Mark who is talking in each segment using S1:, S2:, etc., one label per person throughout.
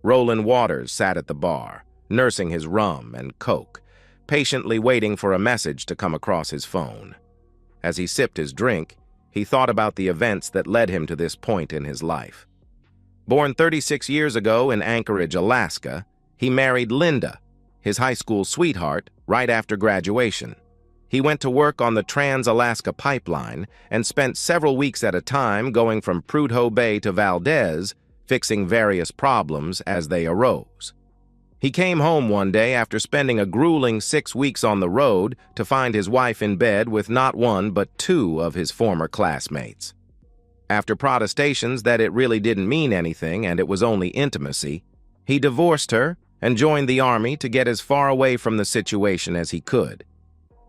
S1: Roland Waters sat at the bar, nursing his rum and coke, patiently waiting for a message to come across his phone. As he sipped his drink, he thought about the events that led him to this point in his life. Born 36 years ago in Anchorage, Alaska, he married Linda, his high school sweetheart, right after graduation. He went to work on the Trans-Alaska Pipeline and spent several weeks at a time going from Prudhoe Bay to Valdez, fixing various problems as they arose. He came home one day after spending a grueling 6 weeks on the road to find his wife in bed with not one but two of his former classmates. After protestations that it really didn't mean anything and it was only intimacy, he divorced her and joined the Army to get as far away from the situation as he could.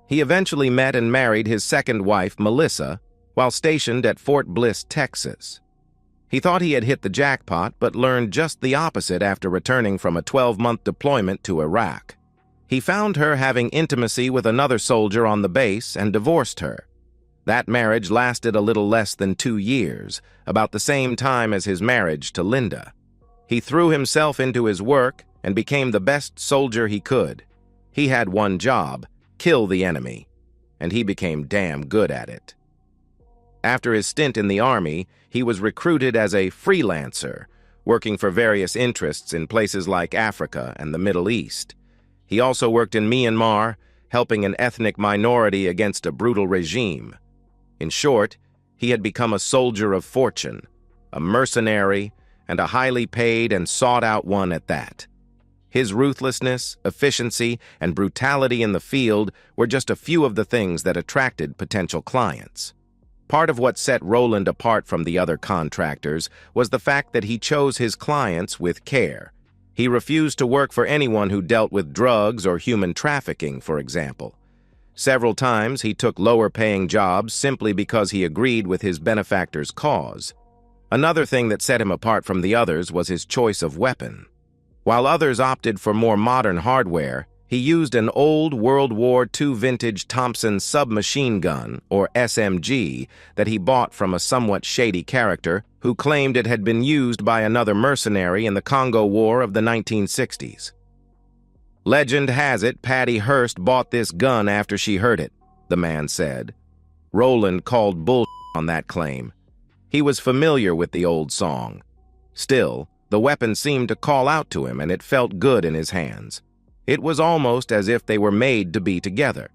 S1: He eventually met and married his second wife, Melissa, while stationed at Fort Bliss, Texas. He thought he had hit the jackpot, but learned just the opposite after returning from a 12-month deployment to Iraq. He found her having intimacy with another soldier on the base and divorced her. That marriage lasted a little less than 2 years, about the same time as his marriage to Linda. He threw himself into his work and became the best soldier he could. He had one job: kill the enemy, and he became damn good at it. After his stint in the Army, he was recruited as a freelancer, working for various interests in places like Africa and the Middle East. He also worked in Myanmar, helping an ethnic minority against a brutal regime. In short, he had become a soldier of fortune, a mercenary, and a highly paid and sought-out one at that. His ruthlessness, efficiency, and brutality in the field were just a few of the things that attracted potential clients. Part of what set Roland apart from the other contractors was the fact that he chose his clients with care. He refused to work for anyone who dealt with drugs or human trafficking, for example. Several times he took lower-paying jobs simply because he agreed with his benefactor's cause. Another thing that set him apart from the others was his choice of weapon. While others opted for more modern hardware, he used an old World War II vintage Thompson submachine gun, or SMG, that he bought from a somewhat shady character who claimed it had been used by another mercenary in the Congo War of the 1960s. "Legend has it Patty Hearst bought this gun after she heard it," the man said. Roland called bull on that claim. He was familiar with the old song. Still, the weapon seemed to call out to him, and it felt good in his hands. It was almost as if they were made to be together.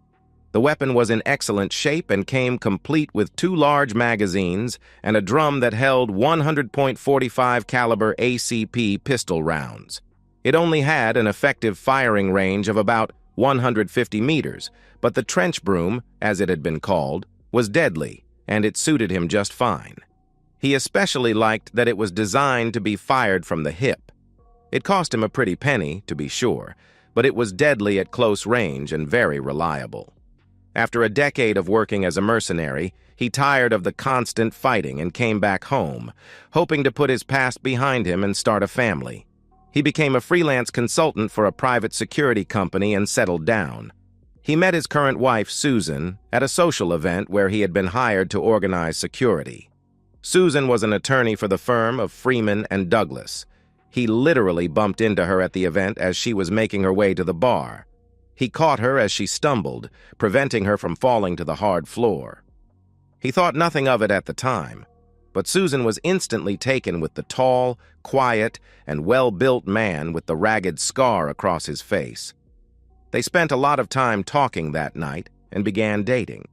S1: The weapon was in excellent shape and came complete with 2 large magazines and a drum that held 100.45 caliber ACP pistol rounds. It only had an effective firing range of about 150 meters, but the trench broom, as it had been called, was deadly, and it suited him just fine. He especially liked that it was designed to be fired from the hip. It cost him a pretty penny, to be sure, but it was deadly at close range and very reliable. After a decade of working as a mercenary, he tired of the constant fighting and came back home, hoping to put his past behind him and start a family. He became a freelance consultant for a private security company and settled down. He met his current wife, Susan, at a social event where he had been hired to organize security. Susan was an attorney for the firm of Freeman and Douglas. He literally bumped into her at the event as she was making her way to the bar. He caught her as she stumbled, preventing her from falling to the hard floor. He thought nothing of it at the time, but Susan was instantly taken with the tall, quiet, and well-built man with the ragged scar across his face. They spent a lot of time talking that night and began dating.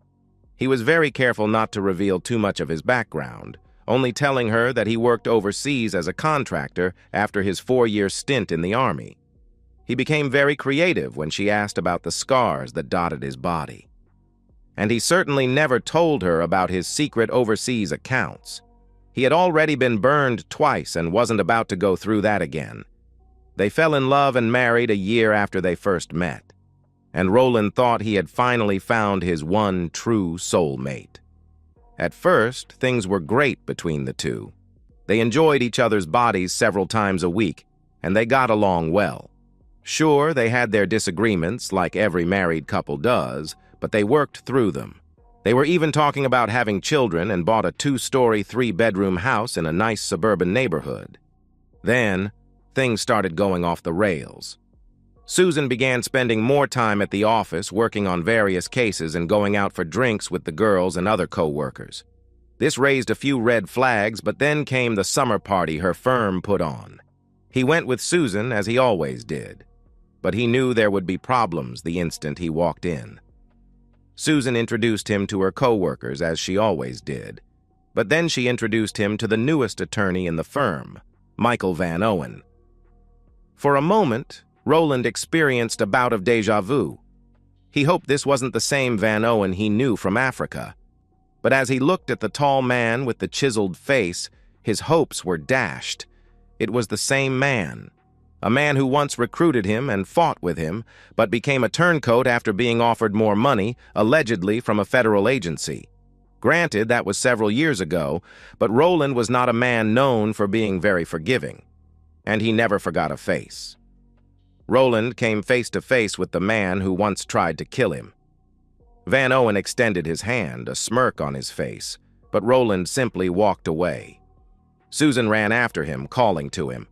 S1: He was very careful not to reveal too much of his background, only telling her that he worked overseas as a contractor after his 4-year stint in the Army. He became very creative when she asked about the scars that dotted his body. And he certainly never told her about his secret overseas accounts. He had already been burned twice and wasn't about to go through that again. They fell in love and married a year after they first met. And Roland thought he had finally found his one true soulmate. At first, things were great between the two. They enjoyed each other's bodies several times a week, and they got along well. Sure, they had their disagreements, like every married couple does, but they worked through them. They were even talking about having children and bought a 2-story, 3-bedroom house in a nice suburban neighborhood. Then, things started going off the rails. Susan began spending more time at the office working on various cases and going out for drinks with the girls and other co-workers. This raised a few red flags, but then came the summer party her firm put on. He went with Susan as he always did, but he knew there would be problems the instant he walked in. Susan introduced him to her co-workers as she always did, but then she introduced him to the newest attorney in the firm, Michael Van Owen. For a moment, Roland experienced a bout of déjà vu. He hoped this wasn't the same Van Owen he knew from Africa. But as he looked at the tall man with the chiseled face, his hopes were dashed. It was the same man, a man who once recruited him and fought with him, but became a turncoat after being offered more money, allegedly from a federal agency. Granted, that was several years ago, but Roland was not a man known for being very forgiving, and he never forgot a face. Roland came face to face with the man who once tried to kill him. Van Owen extended his hand, a smirk on his face, but Roland simply walked away. Susan ran after him, calling to him.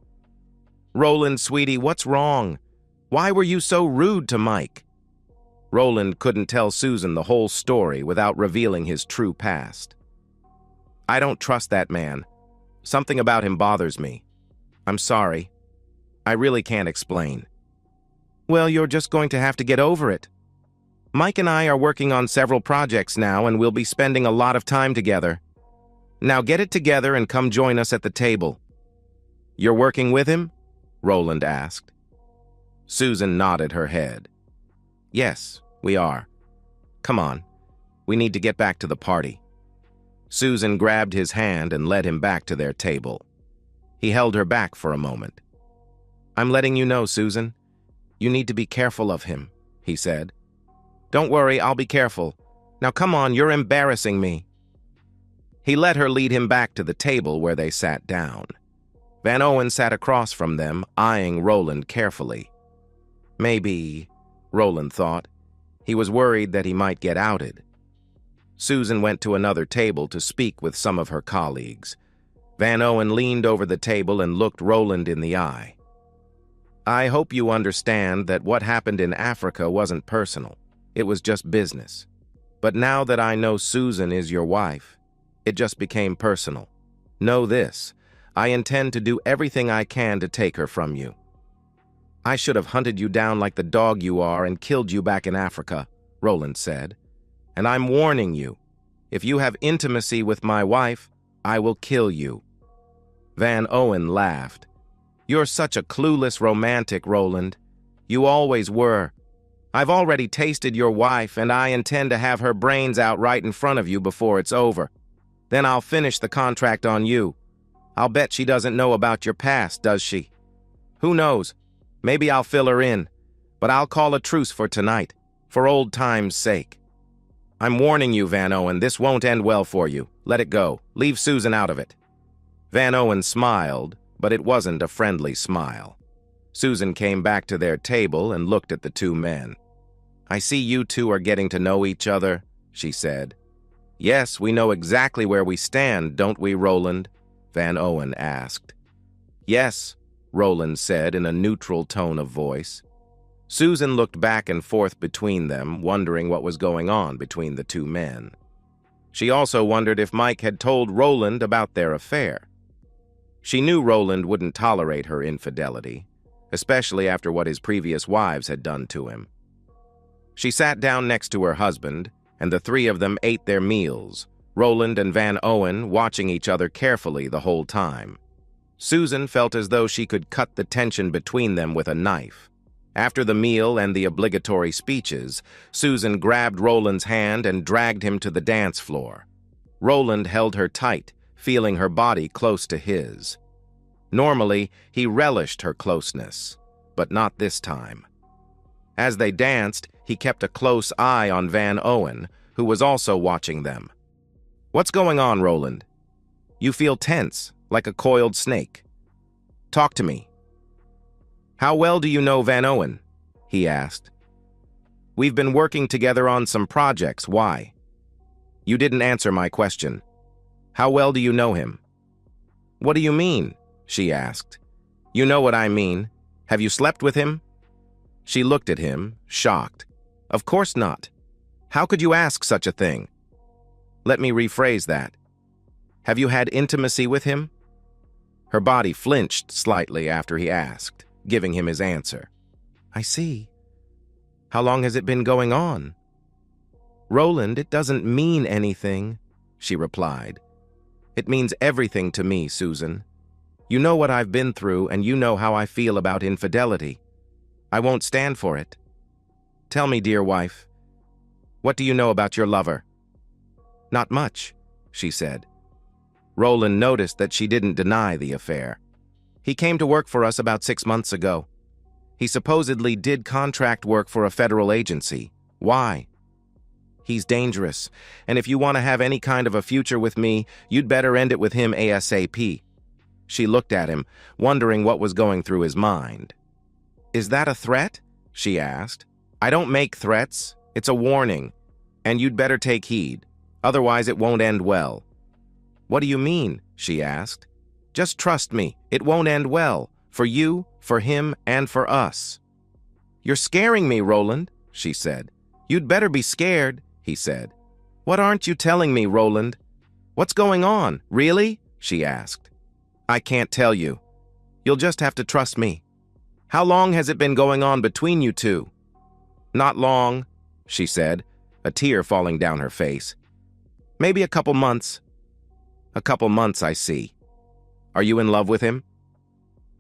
S1: "Roland, sweetie, what's wrong? Why were you so rude to Mike?" Roland couldn't tell Susan the whole story without revealing his true past. "I don't trust that man. Something about him bothers me. I'm sorry. I really can't explain." "Well, you're just going to have to get over it. Mike and I are working on several projects now, and we'll be spending a lot of time together. Now get it together and come join us at the table." "You're working with him?" Roland asked. Susan nodded her head. "Yes, we are. Come on, we need to get back to the party." Susan grabbed his hand and led him back to their table. He held her back for a moment. "I'm letting you know, Susan. You need to be careful of him," he said. "Don't worry, I'll be careful. Now come on, you're embarrassing me." He let her lead him back to the table where they sat down. Van Owen sat across from them, eyeing Roland carefully. Maybe, Roland thought, he was worried that he might get outed. Susan went to another table to speak with some of her colleagues. Van Owen leaned over the table and looked Roland in the eye. "I hope you understand that what happened in Africa wasn't personal. It was just business. But now that I know Susan is your wife, it just became personal. Know this, I intend to do everything I can to take her from you. I should have hunted you down like the dog you are and killed you back in Africa," Roland said. "And I'm warning you, if you have intimacy with my wife, I will kill you." Van Owen laughed. "You're such a clueless romantic, Roland. You always were. I've already tasted your wife, and I intend to have her brains out right in front of you before it's over. Then I'll finish the contract on you. I'll bet she doesn't know about your past, does she? Who knows? Maybe I'll fill her in, but I'll call a truce for tonight, for old time's sake. I'm warning you, Van Owen, this won't end well for you. Let it go. Leave Susan out of it." Van Owen smiled, but it wasn't a friendly smile. Susan came back to their table and looked at the two men. "I see you two are getting to know each other," she said. "Yes, we know exactly where we stand, don't we, Roland?" Van Owen asked. "Yes," Roland said in a neutral tone of voice. Susan looked back and forth between them, wondering what was going on between the two men. She also wondered if Mike had told Roland about their affair. She knew Roland wouldn't tolerate her infidelity, especially after what his previous wives had done to him. She sat down next to her husband, and the three of them ate their meals, Roland and Van Owen watching each other carefully the whole time. Susan felt as though she could cut the tension between them with a knife. After the meal and the obligatory speeches, Susan grabbed Roland's hand and dragged him to the dance floor. Roland held her tight, feeling her body close to his. Normally, he relished her closeness, but not this time. As they danced, he kept a close eye on Van Owen, who was also watching them. "What's going on, Roland? You feel tense, like a coiled snake. Talk to me." "How well do you know Van Owen?" he asked. "We've been working together on some projects. Why?" "You didn't answer my question. How well do you know him?" "What do you mean?" she asked. You know what I mean. Have you slept with him? She looked at him, shocked. Of course not. How could you ask such a thing? Let me rephrase that. Have you had intimacy with him? Her body flinched slightly after he asked, giving him his answer. I see. How long has it been going on? Roland, it doesn't mean anything, she replied. It means everything to me, Susan. You know what I've been through, and you know how I feel about infidelity. I won't stand for it. Tell me, dear wife, what do you know about your lover? Not much, she said. Roland noticed that she didn't deny the affair. He came to work for us about 6 months ago. He supposedly did contract work for a federal agency. Why? He's dangerous, and if you want to have any kind of a future with me, you'd better end it with him ASAP. She looked at him, wondering what was going through his mind. Is that a threat? She asked. I don't make threats. It's a warning, and you'd better take heed. Otherwise, it won't end well. What do you mean? She asked. Just trust me. It won't end well. For you, for him, and for us. You're scaring me, Roland, she said. You'd better be scared, he said. What aren't you telling me, Roland? What's going on? Really? She asked. I can't tell you. You'll just have to trust me. How long has it been going on between you two? Not long, she said, a tear falling down her face. Maybe a couple months. A couple months, I see. Are you in love with him?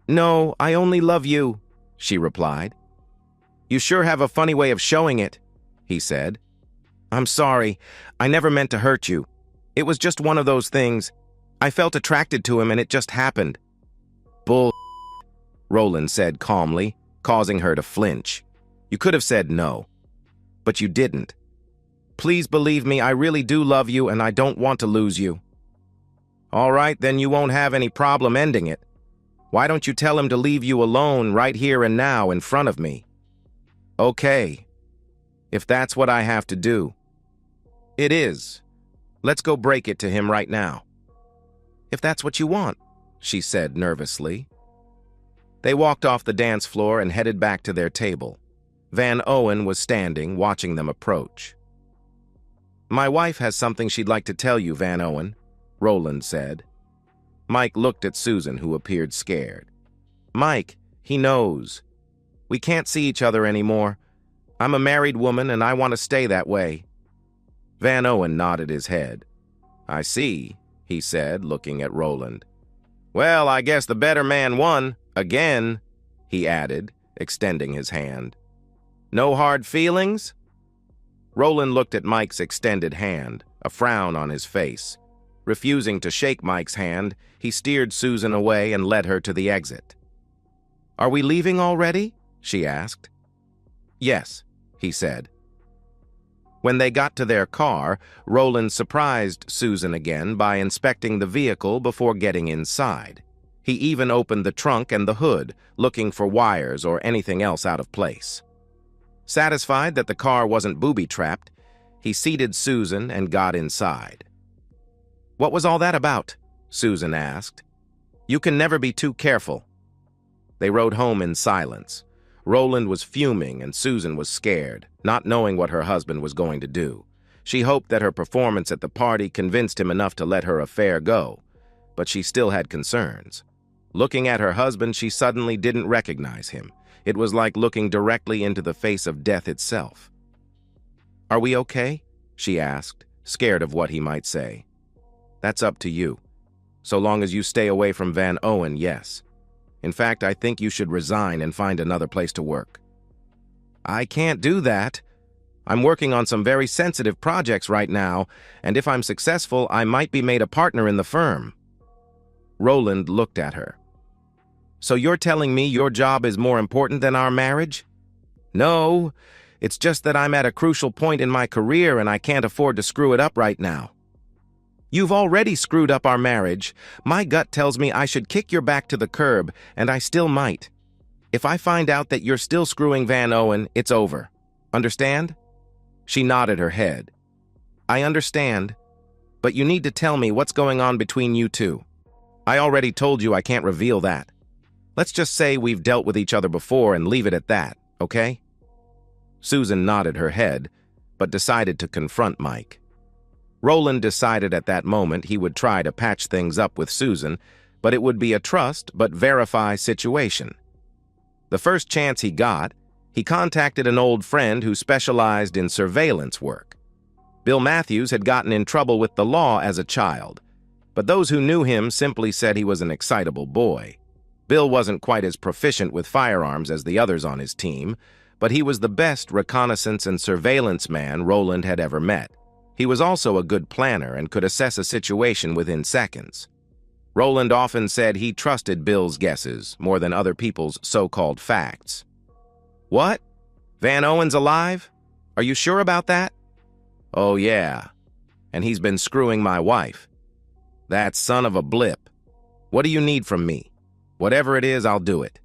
S1: No, I only love you, she replied. You sure have a funny way of showing it, he said. I'm sorry. I never meant to hurt you. It was just one of those things. I felt attracted to him and it just happened. Bull, Roland said calmly, causing her to flinch. You could have said no, but you didn't. Please believe me, I really do love you and I don't want to lose you. All right, then you won't have any problem ending it. Why don't you tell him to leave you alone right here and now in front of me? Okay, if that's what I have to do. It is. Let's go break it to him right now. If that's what you want, she said nervously. They walked off the dance floor and headed back to their table. Van Owen was standing, watching them approach. My wife has something she'd like to tell you, Van Owen, Roland said. Mike looked at Susan, who appeared scared. Mike, he knows. We can't see each other anymore. I'm a married woman and I want to stay that way. Van Owen nodded his head. I see, he said, looking at Roland. Well, I guess the better man won, again, he added, extending his hand. No hard feelings? Roland looked at Mike's extended hand, a frown on his face. Refusing to shake Mike's hand, he steered Susan away and led her to the exit. Are we leaving already? She asked. Yes, he said. When they got to their car, Roland surprised Susan again by inspecting the vehicle before getting inside. He even opened the trunk and the hood, looking for wires or anything else out of place. Satisfied that the car wasn't booby-trapped, he seated Susan and got inside. What was all that about? Susan asked. You can never be too careful. They rode home in silence. Roland was fuming and Susan was scared, not knowing what her husband was going to do. She hoped that her performance at the party convinced him enough to let her affair go, but she still had concerns. Looking at her husband, she suddenly didn't recognize him. It was like looking directly into the face of death itself. Are we okay? She asked, scared of what he might say. That's up to you. So long as you stay away from Van Owen, yes. In fact, I think you should resign and find another place to work. I can't do that. I'm working on some very sensitive projects right now, and if I'm successful, I might be made a partner in the firm. Roland looked at her. So you're telling me your job is more important than our marriage? No, it's just that I'm at a crucial point in my career and I can't afford to screw it up right now. You've already screwed up our marriage. My gut tells me I should kick your back to the curb, and I still might. If I find out that you're still screwing Van Owen, it's over. Understand? She nodded her head. I understand, but you need to tell me what's going on between you two. I already told you I can't reveal that. Let's just say we've dealt with each other before and leave it at that, okay? Susan nodded her head, but decided to confront Mike. Roland decided at that moment he would try to patch things up with Susan, but it would be a trust but verify situation. The first chance he got, he contacted an old friend who specialized in surveillance work. Bill Matthews had gotten in trouble with the law as a child, but those who knew him simply said he was an excitable boy. Bill wasn't quite as proficient with firearms as the others on his team, but he was the best reconnaissance and surveillance man Roland had ever met. He was also a good planner and could assess a situation within seconds. Roland often said he trusted Bill's guesses more than other people's so-called facts. "What? Van Owen's alive? Are you sure about that?" "Oh, yeah. And he's been screwing my wife. That son of a blip. What do you need from me? Whatever it is, I'll do it.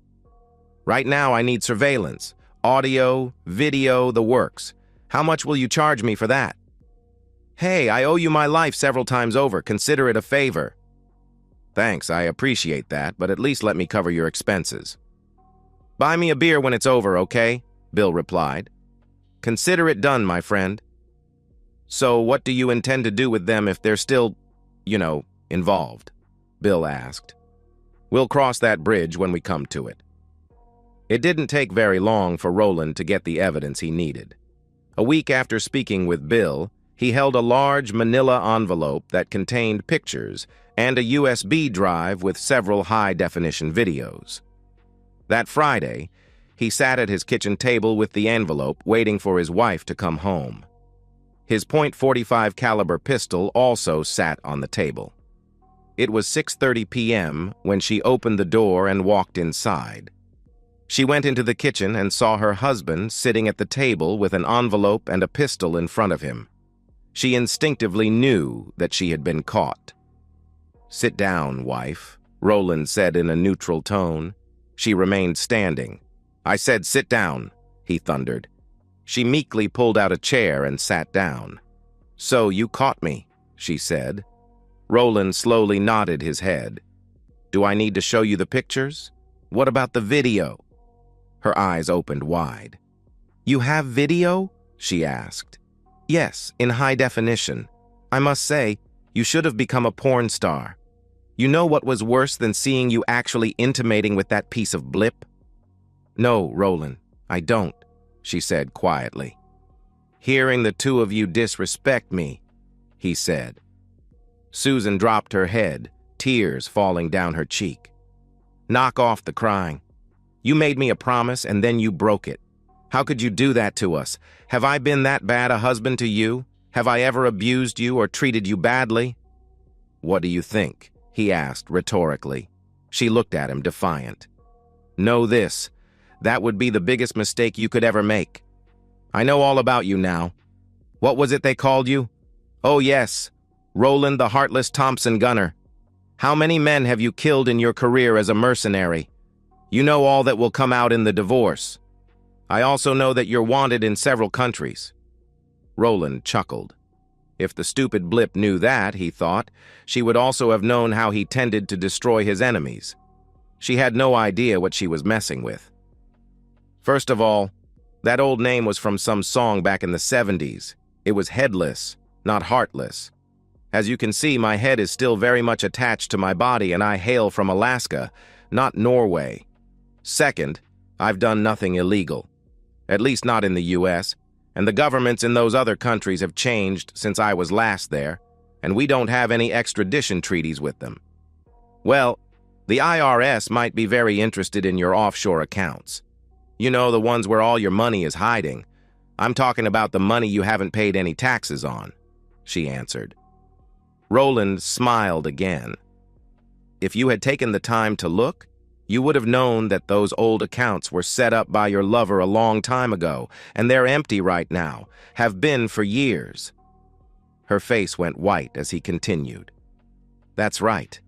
S1: Right now, I need surveillance, audio, video, the works. How much will you charge me for that?" "Hey, I owe you my life several times over. Consider it a favor." "Thanks, I appreciate that, but at least let me cover your expenses." "Buy me a beer when it's over, okay?" Bill replied. "Consider it done, my friend." "So what do you intend to do with them if they're still, involved?" Bill asked. "We'll cross that bridge when we come to it." It didn't take very long for Roland to get the evidence he needed. A week after speaking with Bill, he held a large manila envelope that contained pictures and a USB drive with several high-definition videos. That Friday, he sat at his kitchen table with the envelope, waiting for his wife to come home. His .45 caliber pistol also sat on the table. It was 6:30 p.m. when she opened the door and walked inside. She went into the kitchen and saw her husband sitting at the table with an envelope and a pistol in front of him. She instinctively knew that she had been caught. "Sit down, wife," Roland said in a neutral tone. She remained standing. "I said sit down," he thundered. She meekly pulled out a chair and sat down. "So you caught me," she said. Roland slowly nodded his head. "Do I need to show you the pictures? What about the video?" Her eyes opened wide. "You have video?" she asked. "Yes, in high definition. I must say, you should have become a porn star. You know what was worse than seeing you actually intimating with that piece of blip?" "No, Roland, I don't," she said quietly. "Hearing the two of you disrespect me," he said. Susan dropped her head, tears falling down her cheek. "Knock off the crying. You made me a promise and then you broke it. How could you do that to us? Have I been that bad a husband to you? Have I ever abused you or treated you badly?" "What do you think?" he asked rhetorically. She looked at him defiant. "Know this. That would be the biggest mistake you could ever make. I know all about you now. What was it they called you? Oh yes, Roland the Heartless Thompson Gunner. How many men have you killed in your career as a mercenary? You know all that will come out in the divorce. I also know that you're wanted in several countries." Roland chuckled. If the stupid blip knew that, he thought, she would also have known how he tended to destroy his enemies. She had no idea what she was messing with. First of all, that old name was from some song back in the 70s. It was headless, not heartless. As you can see, my head is still very much attached to my body and I hail from Alaska, not Norway. Second, I've done nothing illegal. At least not in the U.S., and the governments in those other countries have changed since I was last there, and we don't have any extradition treaties with them. Well, the IRS might be very interested in your offshore accounts. You know, the ones where all your money is hiding. I'm talking about the money you haven't paid any taxes on," she answered. Roland smiled again. "If you had taken the time to look, you would have known that those old accounts were set up by your lover a long time ago, and they're empty right now, have been for years." Her face went white as he continued. "That's right.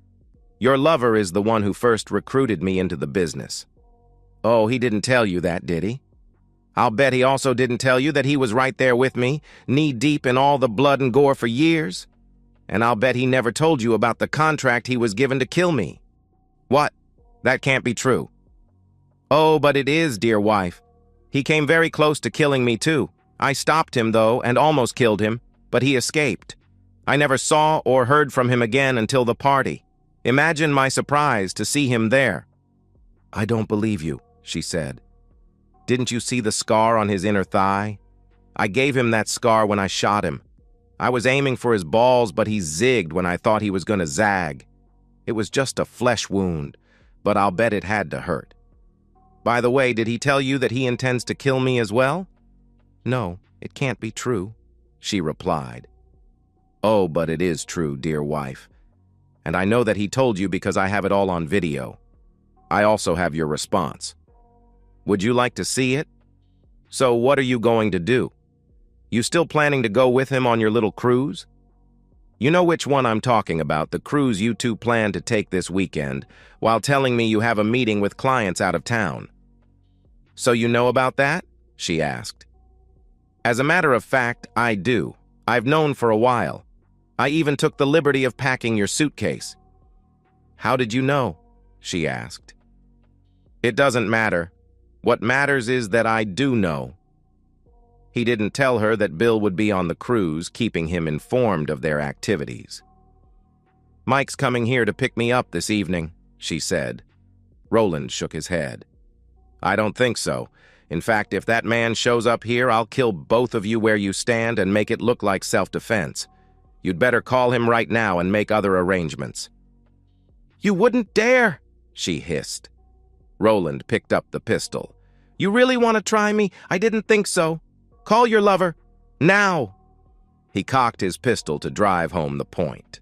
S1: Your lover is the one who first recruited me into the business." "Oh, he didn't tell you that, did he?" "I'll bet he also didn't tell you that he was right there with me, knee-deep in all the blood and gore for years. And I'll bet he never told you about the contract he was given to kill me." "What? That can't be true." "Oh, but it is, dear wife. He came very close to killing me too. I stopped him, though, and almost killed him, but he escaped. I never saw or heard from him again until the party. Imagine my surprise to see him there." "I don't believe you," she said. "Didn't you see the scar on his inner thigh? I gave him that scar when I shot him. I was aiming for his balls, but he zigged when I thought he was going to zag. It was just a flesh wound, but I'll bet it had to hurt. By the way, did he tell you that he intends to kill me as well?" "No, it can't be true," she replied. "Oh, but it is true, dear wife. And I know that he told you because I have it all on video. I also have your response. Would you like to see it? So what are you going to do? You still planning to go with him on your little cruise? You know which one I'm talking about, the cruise you two plan to take this weekend, while telling me you have a meeting with clients out of town." "So you know about that?" she asked. "As a matter of fact, I do. I've known for a while. I even took the liberty of packing your suitcase." "How did you know?" she asked. "It doesn't matter. What matters is that I do know." He didn't tell her that Bill would be on the cruise, keeping him informed of their activities. "Mike's coming here to pick me up this evening," she said. Roland shook his head. "I don't think so. In fact, if that man shows up here, I'll kill both of you where you stand and make it look like self-defense. You'd better call him right now and make other arrangements." "You wouldn't dare!" she hissed. Roland picked up the pistol. "You really want to try me? I didn't think so. Call your lover. Now!" He cocked his pistol to drive home the point.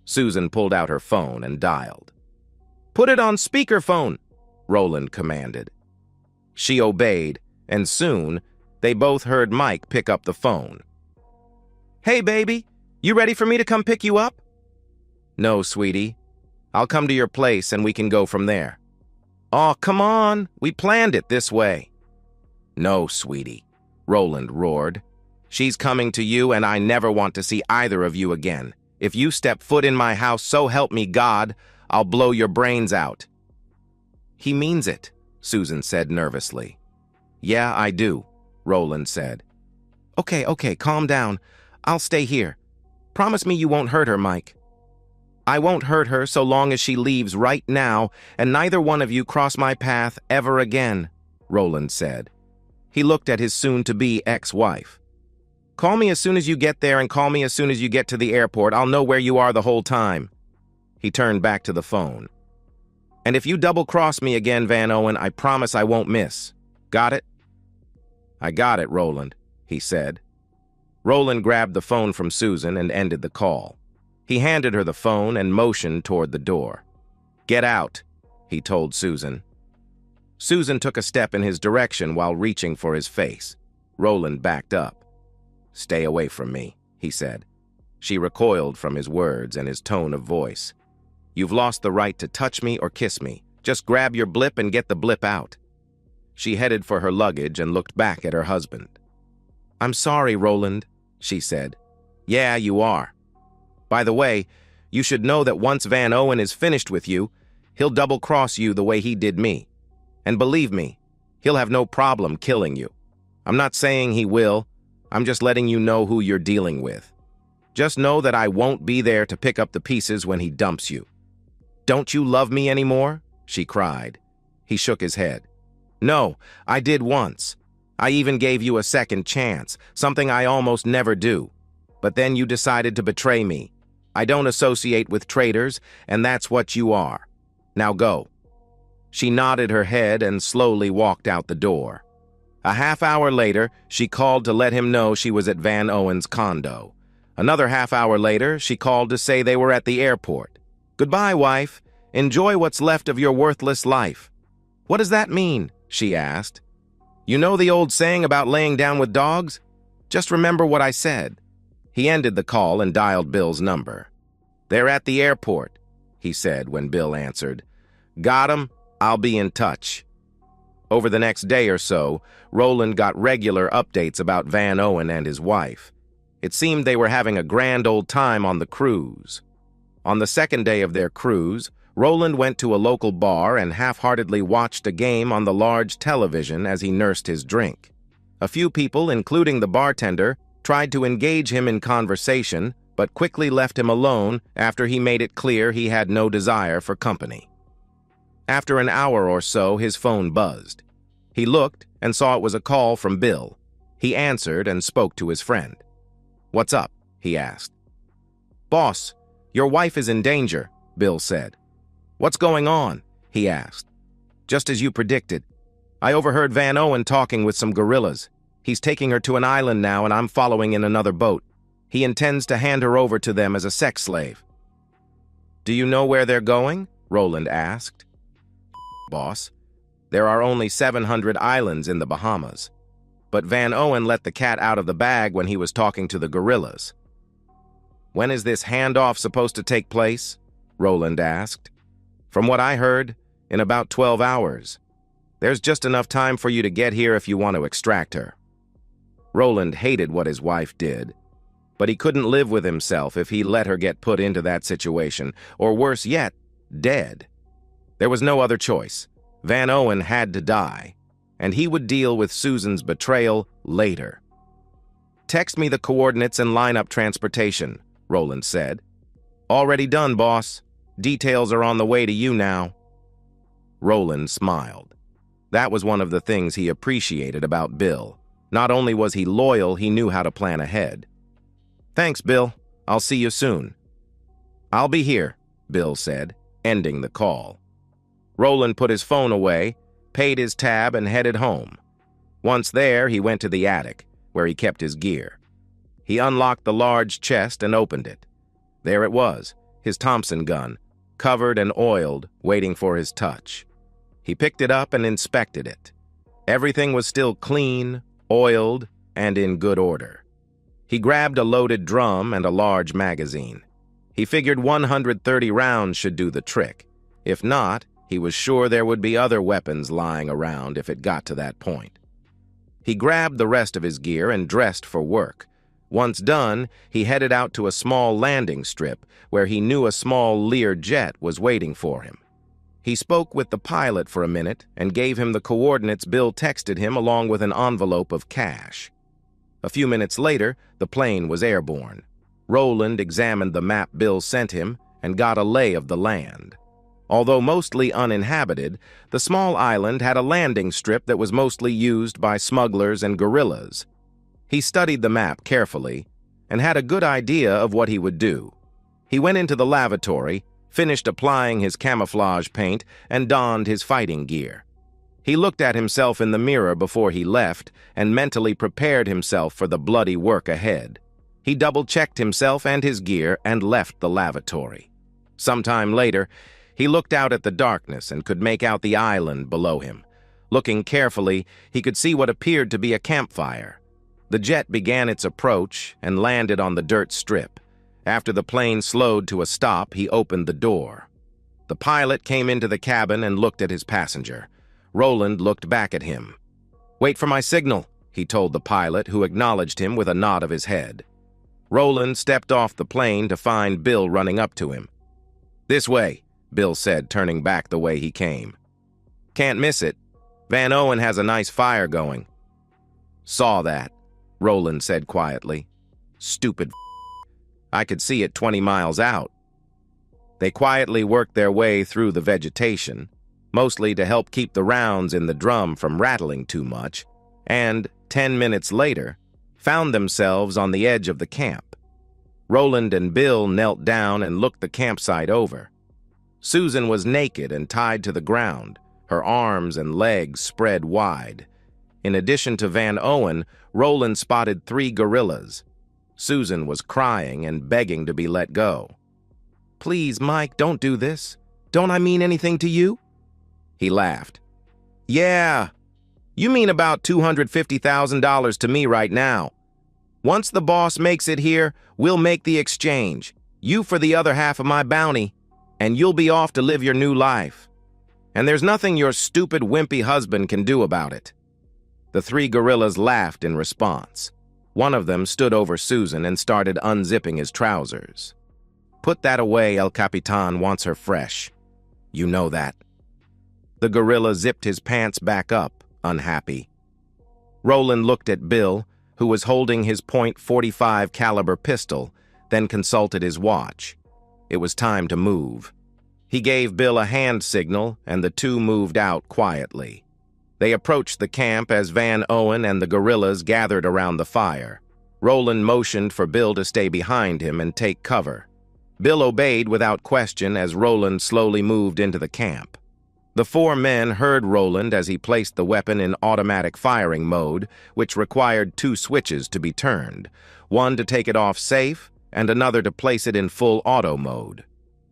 S1: Susan pulled out her phone and dialed. "Put it on speakerphone," Roland commanded. She obeyed, and soon they both heard Mike pick up the phone. "Hey, baby, you ready for me to come pick you up?" "No, sweetie. I'll come to your place and we can go from there." "Aw, come on. We planned it this way." "No, sweetie," Roland roared. "She's coming to you, and I never want to see either of you again. If you step foot in my house, so help me God, I'll blow your brains out." "He means it," Susan said nervously. "Yeah, I do," Roland said. Okay, calm down. I'll stay here. Promise me you won't hurt her, Mike." "I won't hurt her so long as she leaves right now, and neither one of you cross my path ever again," Roland said. He looked at his soon-to-be ex-wife. "Call me as soon as you get there and call me as soon as you get to the airport. I'll know where you are the whole time." He turned back to the phone. "And if you double-cross me again, Van Owen, I promise I won't miss. Got it?" "I got it, Roland," he said. Roland grabbed the phone from Susan and ended the call. He handed her the phone and motioned toward the door. "Get out," he told Susan. Susan took a step in his direction while reaching for his face. Roland backed up. "Stay away from me," he said. She recoiled from his words and his tone of voice. "You've lost the right to touch me or kiss me. Just grab your blip and get the blip out." She headed for her luggage and looked back at her husband. "I'm sorry, Roland," she said. "Yeah, you are. By the way, you should know that once Van Owen is finished with you, he'll double-cross you the way he did me. And believe me, he'll have no problem killing you. I'm not saying he will. I'm just letting you know who you're dealing with. Just know that I won't be there to pick up the pieces when he dumps you." "Don't you love me anymore?" she cried. He shook his head. "No, I did once. I even gave you a second chance, something I almost never do. But then you decided to betray me. I don't associate with traitors, and that's what you are. Now go." She nodded her head and slowly walked out the door. A half-hour later, she called to let him know she was at Van Owen's condo. Another half-hour later, she called to say they were at the airport. "Goodbye, wife. Enjoy what's left of your worthless life." "What does that mean?" she asked. "You know the old saying about laying down with dogs? Just remember what I said." He ended the call and dialed Bill's number. "They're at the airport," he said when Bill answered. "Got 'em. I'll be in touch." Over the next day or so, Roland got regular updates about Van Owen and his wife. It seemed they were having a grand old time on the cruise. On the second day of their cruise, Roland went to a local bar and half-heartedly watched a game on the large television as he nursed his drink. A few people, including the bartender, tried to engage him in conversation, but quickly left him alone after he made it clear he had no desire for company. After an hour or so, his phone buzzed. He looked and saw it was a call from Bill. He answered and spoke to his friend. "What's up?" he asked. "Boss, your wife is in danger," Bill said. "What's going on?" he asked. "Just as you predicted. I overheard Van Owen talking with some guerrillas. He's taking her to an island now and I'm following in another boat. He intends to hand her over to them as a sex slave." "Do you know where they're going?" Roland asked. "Boss, there are only 700 islands in the Bahamas. But Van Owen let the cat out of the bag when he was talking to the guerrillas." "When is this handoff supposed to take place?" Roland asked. "From what I heard, in about 12 hours. There's just enough time for you to get here if you want to extract her." Roland hated what his wife did, but he couldn't live with himself if he let her get put into that situation, or worse yet, dead. There was no other choice. Van Owen had to die, and he would deal with Susan's betrayal later. "Text me the coordinates and line up transportation," Roland said. "Already done, boss. Details are on the way to you now." Roland smiled. That was one of the things he appreciated about Bill. Not only was he loyal, he knew how to plan ahead. "Thanks, Bill. I'll see you soon." "I'll be here," Bill said, ending the call. Roland put his phone away, paid his tab, and headed home. Once there, he went to the attic, where he kept his gear. He unlocked the large chest and opened it. There it was, his Thompson gun, covered and oiled, waiting for his touch. He picked it up and inspected it. Everything was still clean, oiled, and in good order. He grabbed a loaded drum and a large magazine. He figured 130 rounds should do the trick. If not, he was sure there would be other weapons lying around if it got to that point. He grabbed the rest of his gear and dressed for work. Once done, he headed out to a small landing strip where he knew a small Lear jet was waiting for him. He spoke with the pilot for a minute and gave him the coordinates Bill texted him along with an envelope of cash. A few minutes later, the plane was airborne. Roland examined the map Bill sent him and got a lay of the land. Although mostly uninhabited, the small island had a landing strip that was mostly used by smugglers and guerrillas. He studied the map carefully and had a good idea of what he would do. He went into the lavatory, finished applying his camouflage paint, and donned his fighting gear. He looked at himself in the mirror before he left and mentally prepared himself for the bloody work ahead. He double-checked himself and his gear and left the lavatory. Sometime later, he looked out at the darkness and could make out the island below him. Looking carefully, he could see what appeared to be a campfire. The jet began its approach and landed on the dirt strip. After the plane slowed to a stop, he opened the door. The pilot came into the cabin and looked at his passenger. Roland looked back at him. "Wait for my signal," he told the pilot, who acknowledged him with a nod of his head. Roland stepped off the plane to find Bill running up to him. "This way," Bill said, turning back the way he came. "Can't miss it. Van Owen has a nice fire going." "Saw that," Roland said quietly. "Stupid f***. I could see it 20 miles out." They quietly worked their way through the vegetation, mostly to help keep the rounds in the drum from rattling too much, and, 10 minutes later, found themselves on the edge of the camp. Roland and Bill knelt down and looked the campsite over. Susan was naked and tied to the ground, her arms and legs spread wide. In addition to Van Owen, Roland spotted 3 guerrillas. Susan was crying and begging to be let go. "Please, Mike, don't do this. Don't I mean anything to you?" He laughed. "Yeah, you mean about $250,000 to me right now. Once the boss makes it here, we'll make the exchange. You for the other half of my bounty, and you'll be off to live your new life. And there's nothing your stupid, wimpy husband can do about it." The 3 guerrillas laughed in response. One of them stood over Susan and started unzipping his trousers. "Put that away, El Capitan wants her fresh." You know that." The gorilla zipped his pants back up, unhappy. Roland looked at Bill, who was holding his .45 caliber pistol, then consulted his watch. It was time to move. He gave Bill a hand signal, and the two moved out quietly. They approached the camp as Van Owen and the gorillas gathered around the fire. Roland motioned for Bill to stay behind him and take cover. Bill obeyed without question as Roland slowly moved into the camp. The four men heard Roland as he placed the weapon in automatic firing mode, which required two switches to be turned, one to take it off safe and another to place it in full auto mode.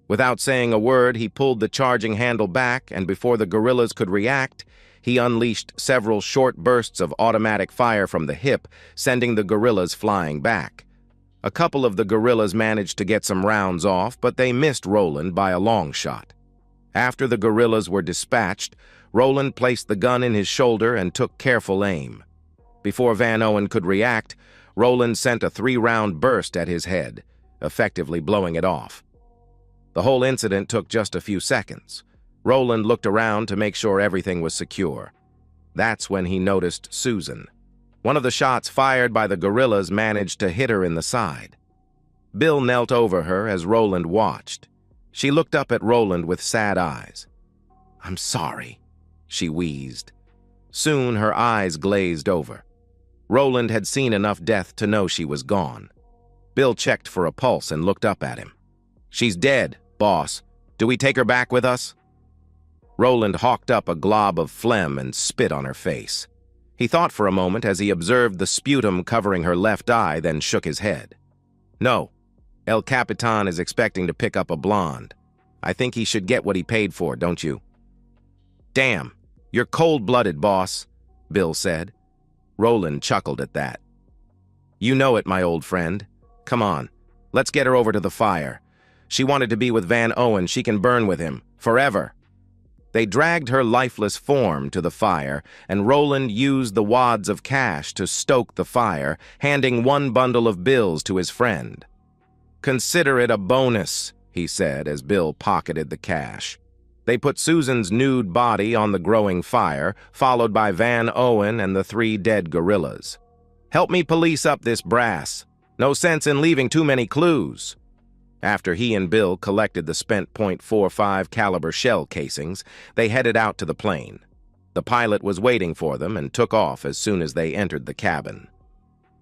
S1: Without saying a word, he pulled the charging handle back, and before the gorillas could react, he unleashed several short bursts of automatic fire from the hip, sending the gorillas flying back. A couple of the gorillas managed to get some rounds off, but they missed Roland by a long shot. After the gorillas were dispatched, Roland placed the gun in his shoulder and took careful aim. Before Van Owen could react, Roland sent a 3-round burst at his head, effectively blowing it off. The whole incident took just a few seconds. Roland looked around to make sure everything was secure. That's when he noticed Susan. One of the shots fired by the gorillas managed to hit her in the side. Bill knelt over her as Roland watched. She looked up at Roland with sad eyes. "I'm sorry," she wheezed. Soon her eyes glazed over. Roland had seen enough death to know she was gone. Bill checked for a pulse and looked up at him. "She's dead, boss. Do we take her back with us?" Roland hawked up a glob of phlegm and spit on her face. He thought for a moment as he observed the sputum covering her left eye, then shook his head. "No. El Capitan is expecting to pick up a blonde. I think he should get what he paid for, don't you?" "Damn, you're cold-blooded, boss," Bill said. Roland chuckled at that. "You know it, my old friend. Come on, let's get her over to the fire. She wanted to be with Van Owen. She can burn with him, forever." They dragged her lifeless form to the fire, and Roland used the wads of cash to stoke the fire, handing one bundle of bills to his friend. "Consider it a bonus," he said as Bill pocketed the cash. They put Susan's nude body on the growing fire, followed by Van Owen and the 3 dead gorillas. "Help me police up this brass. No sense in leaving too many clues." After he and Bill collected the spent .45 caliber shell casings, they headed out to the plane. The pilot was waiting for them and took off as soon as they entered the cabin.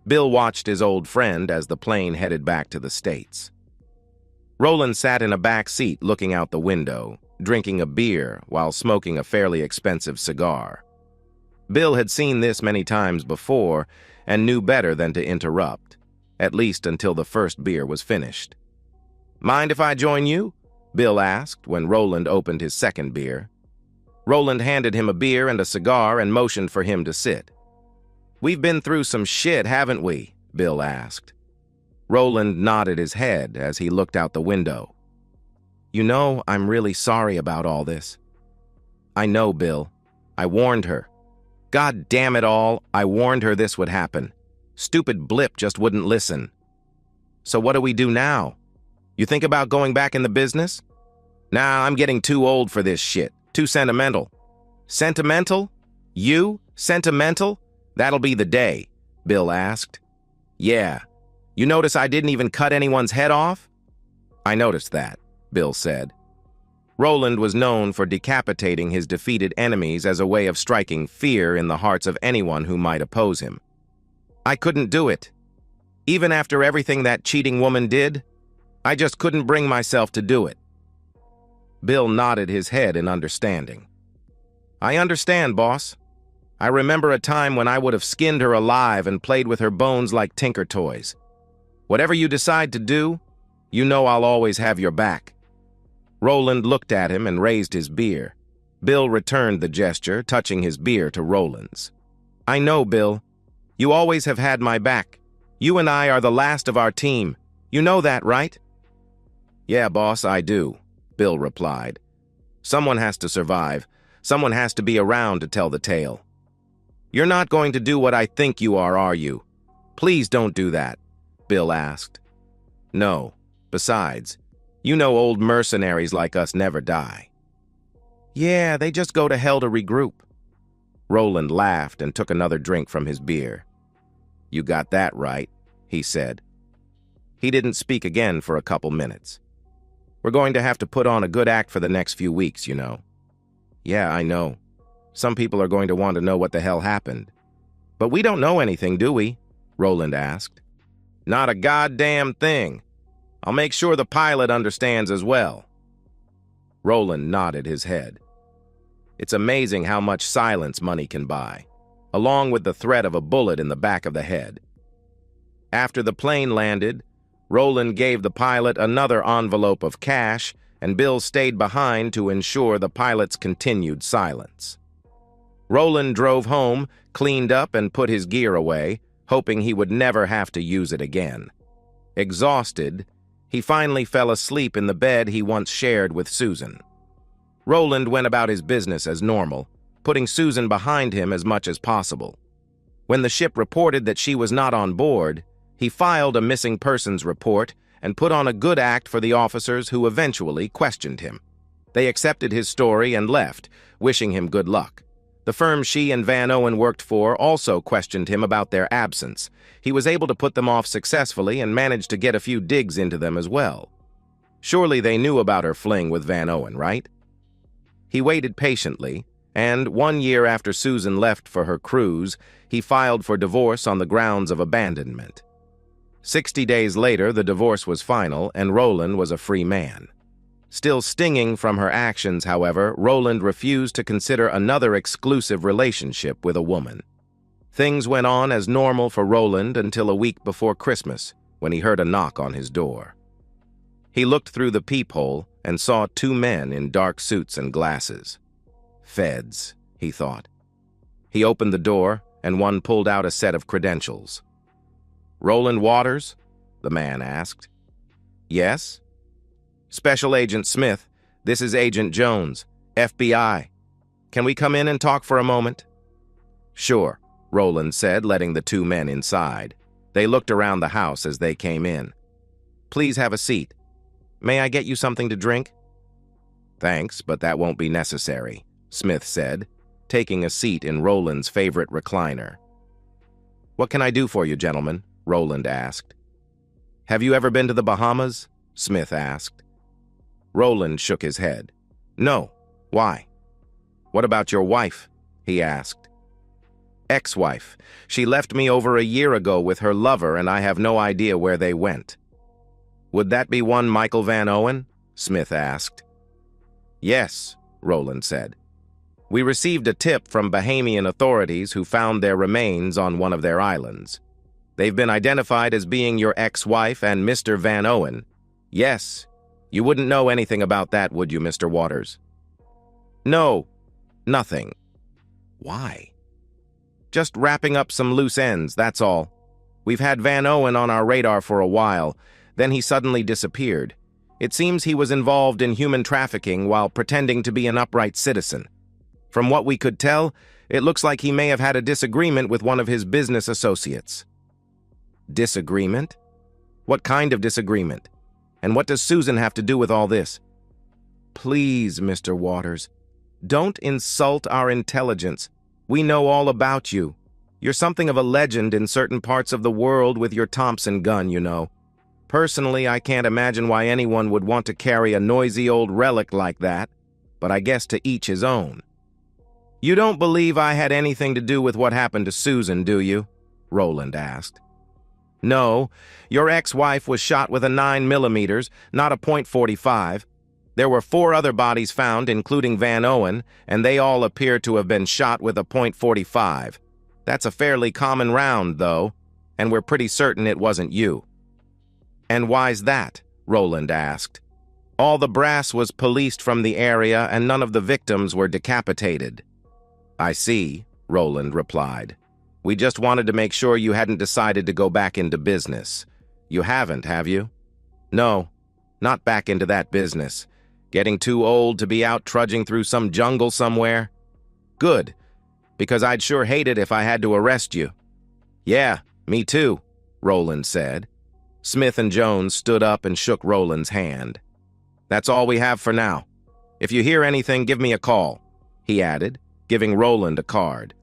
S1: Bill watched his old friend as the plane headed back to the States. Roland sat in a back seat looking out the window, drinking a beer while smoking a fairly expensive cigar. Bill had seen this many times before and knew better than to interrupt, at least until the first beer was finished. "Mind if I join you?" Bill asked when Roland opened his second beer. Roland handed him a beer and a cigar and motioned for him to sit. "We've been through some shit, haven't we?" Bill asked. Roland nodded his head as he looked out the window. "You know, I'm really sorry about all this." "I know, Bill. I warned her. God damn it all, I warned her this would happen. Stupid blip just wouldn't listen." "So what do we do now? You think about going back in the business?" "Nah, I'm getting too old for this shit. Too sentimental." "Sentimental? You? Sentimental? That'll be the day," Bill asked. "Yeah. You notice I didn't even cut anyone's head off?" "I noticed that," Bill said. Roland was known for decapitating his defeated enemies as a way of striking fear in the hearts of anyone who might oppose him. "I couldn't do it. Even after everything that cheating woman did, I just couldn't bring myself to do it." Bill nodded his head in understanding. "I understand, boss. I remember a time when I would have skinned her alive and played with her bones like tinker toys. Whatever you decide to do, you know I'll always have your back." Roland looked at him and raised his beer. Bill returned the gesture, touching his beer to Roland's. "I know, Bill. You always have had my back. You and I are the last of our team. You know that, right?" "Yeah, boss, I do," Bill replied. "Someone has to survive. Someone has to be around to tell the tale." "You're not going to do what I think you are you? Please don't do that," Bill asked. "No. Besides, you know old mercenaries like us never die." Yeah, they just go to hell to regroup. Roland laughed and took another drink from his beer. You got that right, he said. He didn't speak again for a couple minutes. We're going to have to put on a good act for the next few weeks, you know. Yeah, I know. Some people are going to want to know what the hell happened. But we don't know anything, do we? Roland asked. Not a goddamn thing. I'll make sure the pilot understands as well. Roland nodded his head. It's amazing how much silence money can buy, along with the threat of a bullet in the back of the head. After the plane landed, Roland gave the pilot another envelope of cash, and Bill stayed behind to ensure the pilot's continued silence. Roland drove home, cleaned up, and put his gear away, hoping he would never have to use it again. Exhausted, he finally fell asleep in the bed he once shared with Susan. Roland went about his business as normal, putting Susan behind him as much as possible. When the ship reported that she was not on board, he filed a missing persons report and put on a good act for the officers who eventually questioned him. They accepted his story and left, wishing him good luck. The firm she and Van Owen worked for also questioned him about their absence. He was able to put them off successfully and managed to get a few digs into them as well. Surely they knew about her fling with Van Owen, right? He waited patiently, and 1 year after Susan left for her cruise, he filed for divorce on the grounds of abandonment. 60 days later, the divorce was final, and Roland was a free man. Still stinging from her actions, however, Roland refused to consider another exclusive relationship with a woman. Things went on as normal for Roland until a week before Christmas, when he heard a knock on his door. He looked through the peephole and saw 2 men in dark suits and glasses. Feds, he thought. He opened the door, and one pulled out a set of credentials. Roland Waters? The man asked. Yes? Special Agent Smith, this is Agent Jones, FBI. Can we come in and talk for a moment? Sure, Roland said, letting the 2 men inside. They looked around the house as they came in. Please have a seat. May I get you something to drink? Thanks, but that won't be necessary, Smith said, taking a seat in Roland's favorite recliner. What can I do for you, gentlemen? Roland asked. Have you ever been to the Bahamas? Smith asked. Roland shook his head. No. Why? What about your wife? He asked. Ex-wife. She left me over a year ago with her lover, and I have no idea where they went. Would that be one Michael Van Owen? Smith asked. Yes, Roland said. We received a tip from Bahamian authorities who found their remains on one of their islands. They've been identified as being your ex-wife and Mr. Van Owen. Yes. You wouldn't know anything about that, would you, Mr. Waters? No. Nothing. Why? Just wrapping up some loose ends, that's all. We've had Van Owen on our radar for a while. Then he suddenly disappeared. It seems he was involved in human trafficking while pretending to be an upright citizen. From what we could tell, it looks like he may have had a disagreement with one of his business associates. Disagreement? What kind of disagreement? And what does Susan have to do with all this? Please, Mr. Waters, don't insult our intelligence. We know all about you. You're something of a legend in certain parts of the world with your Thompson gun, you know. Personally, I can't imagine why anyone would want to carry a noisy old relic like that, but I guess to each his own. You don't believe I had anything to do with what happened to Susan, do you? Roland asked. No, your ex-wife was shot with a 9mm, not a .45. There were 4 other bodies found, including Van Owen, and they all appear to have been shot with a .45. That's a fairly common round, though, and we're pretty certain it wasn't you. And why's that? Roland asked. All the brass was policed from the area, and none of the victims were decapitated. I see, Roland replied. We just wanted to make sure you hadn't decided to go back into business. You haven't, have you? No, not back into that business. Getting too old to be out trudging through some jungle somewhere? Good, because I'd sure hate it if I had to arrest you. Yeah, me too, Roland said. Smith and Jones stood up and shook Roland's hand. That's all we have for now. If you hear anything, give me a call," he added, giving Roland a card.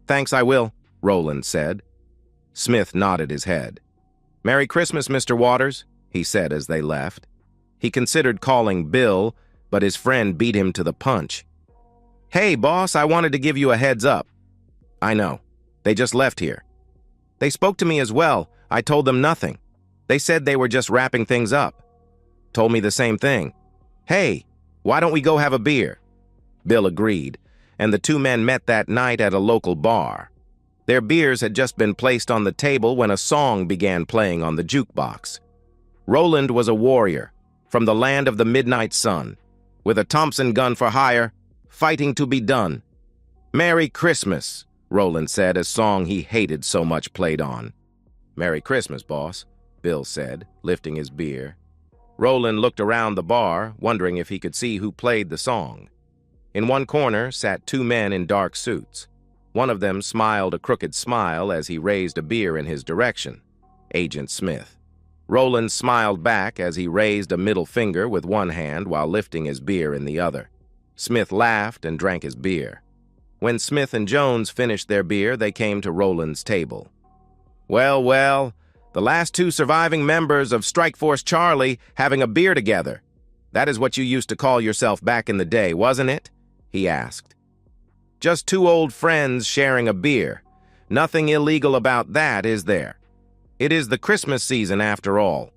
S1: "Thanks, I will," Roland said. Smith nodded his head. "Merry Christmas, Mr. Waters," he said as they left. He considered calling Bill, but his friend beat him to the punch. "Hey, boss, I wanted to give you a heads up." "I know. They just left here." "They spoke to me as well. I told them nothing. They said they were just wrapping things up." "Told me the same thing." "Hey, why don't we go have a beer?" Bill agreed, and the two men met that night at a local bar. Their beers had just been placed on the table when a song began playing on the jukebox. Roland was a warrior from the land of the midnight sun, with a Thompson gun for hire, fighting to be done. "Merry Christmas," Roland said as song he hated so much played on. "Merry Christmas, boss," Bill said, lifting his beer. Roland looked around the bar, wondering if he could see who played the song. In one corner sat two men in dark suits. One of them smiled a crooked smile as he raised a beer in his direction. Agent Smith. Roland smiled back as he raised a middle finger with one hand while lifting his beer in the other. Smith laughed and drank his beer. When Smith and Jones finished their beer, they came to Roland's table. "Well, well, the last two surviving members of Strike Force Charlie having a beer together. That is what you used to call yourself back in the day, wasn't it?" he asked. "Just two old friends sharing a beer. Nothing illegal about that, is there? It is the Christmas season after all."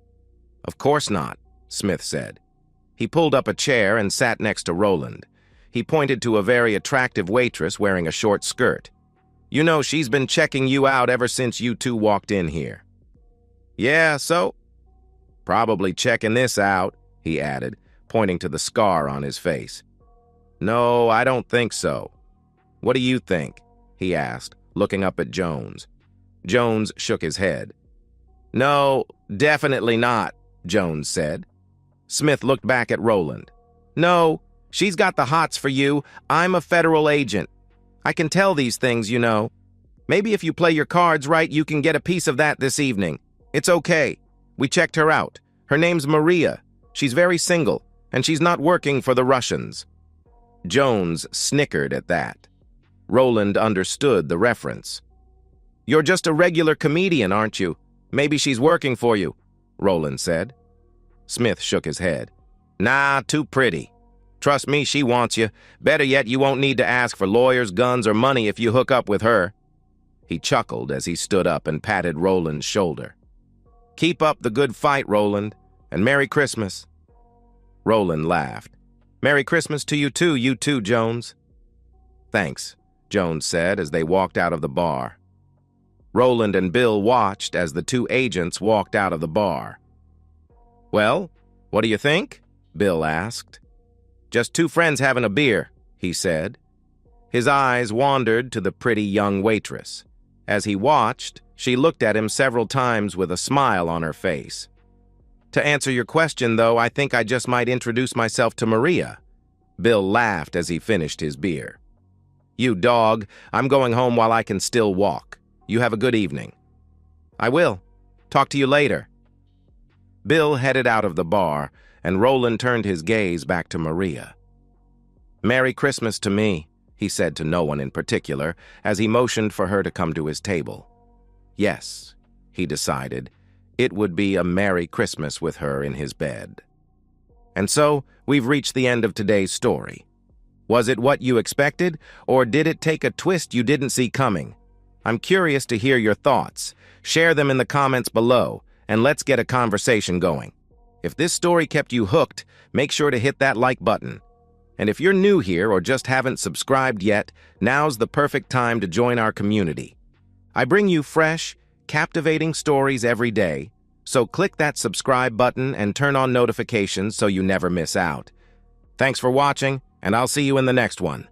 S1: "Of course not," Smith said. He pulled up a chair and sat next to Roland. He pointed to a very attractive waitress wearing a short skirt. "You know, she's been checking you out ever since you two walked in here." "Yeah, so?" "Probably checking this out," he added, pointing to the scar on his face. "No, I don't think so." "What do you think?" he asked, looking up at Jones. Jones shook his head. "No, definitely not," Jones said. Smith looked back at Roland. "No, she's got the hots for you. I'm a federal agent. I can tell these things, you know. Maybe if you play your cards right, you can get a piece of that this evening. It's okay. We checked her out. Her name's Maria. She's very single, and she's not working for the Russians." Jones snickered at that. Roland understood the reference. "You're just a regular comedian, aren't you? Maybe she's working for you," Roland said. Smith shook his head. "Nah, too pretty. Trust me, she wants you. Better yet, you won't need to ask for lawyers, guns, or money if you hook up with her." He chuckled as he stood up and patted Roland's shoulder. "Keep up the good fight, Roland, and Merry Christmas." Roland laughed. "Merry Christmas to you too, Jones." "Thanks," Jones said as they walked out of the bar. Roland and Bill watched as the two agents walked out of the bar. "Well, what do you think?" Bill asked. "Just two friends having a beer," he said. His eyes wandered to the pretty young waitress. As he watched, she looked at him several times with a smile on her face. "To answer your question, though, I think I just might introduce myself to Maria." Bill laughed as he finished his beer. "You dog, I'm going home while I can still walk. You have a good evening." "I will. Talk to you later." Bill headed out of the bar, and Roland turned his gaze back to Maria. "Merry Christmas to me," he said to no one in particular, as he motioned for her to come to his table. Yes, he decided, it would be a Merry Christmas with her in his bed. And so, we've reached the end of today's story. Was it what you expected, or did it take a twist you didn't see coming? I'm curious to hear your thoughts. Share them in the comments below, and let's get a conversation going. If this story kept you hooked, make sure to hit that like button. And if you're new here or just haven't subscribed yet, now's the perfect time to join our community. I bring you fresh, captivating stories every day, so click that subscribe button and turn on notifications so you never miss out. Thanks for watching, and I'll see you in the next one.